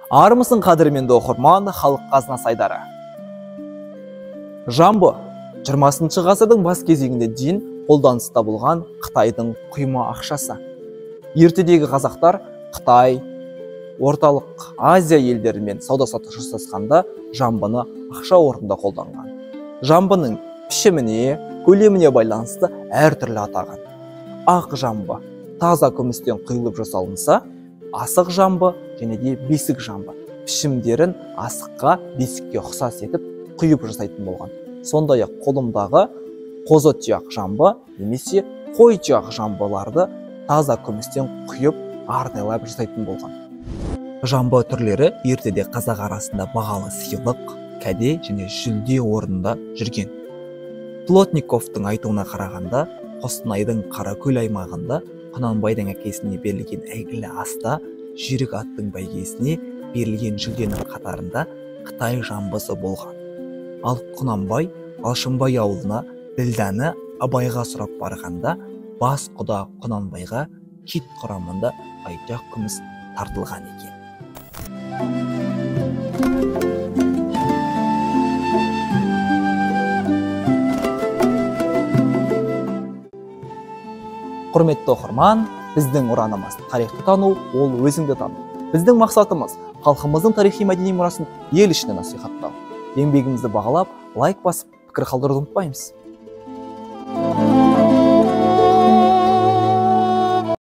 Армысың қадірменді оқырман, халық қазына сайдары. Жамбы 20 ғасырдың бас кезеңіне дейін қолданыста болған Қытайдың құйма ақшасы. Ертедегі қазақтар Қытай, орталық Азия елдерімен сауда-саттық жасасқанда жамбыны ақша орнында қолданған. Жамбының пішіміне, көлеміне байланысты әртүрлі атаған. Ақ жамбы таза күмістен құйылып жасалынса, асық жамбы және де бесік жамбы пішімдерін асыққа, бесікке ұқсас етіп құйып жасайтын болған. Сондай-ақ қолымдағы қозы тұяқ жамбы немесе қой тұяқ жамбыларды таза күмістен құйып арнайлап жасайтын болған. Жамбы түрлері ертеде қазақ арасында бағалы сыйлық, кәде және жүлде орнында жүрген. Плотниковтың айтуына қарағанда, Қостанайдың Қаракөл аймағында Құнанбайдың әкесіне берілген әйгілі аста жүйрік аттың бәйгесіне берілген жүлденің қатарында Қытай жамбысы болған. Ал Құнанбай Алшынбай ауылына ділдәні Абайға сұрап барғанда, бас құда Құнанбайға кит құрамында айтақ күміс тартылған екен. Құрметті оқырман, біздің ұранымыз тарихты тану, ол өзіңді тану. Біздің мақсатымыз халқымыздың тарихи мәдени мұрасын ел ішіне насихаттау. Еңбегімізді бағалап, лайк басып, пікір қалдыруды ұмытпаймыз.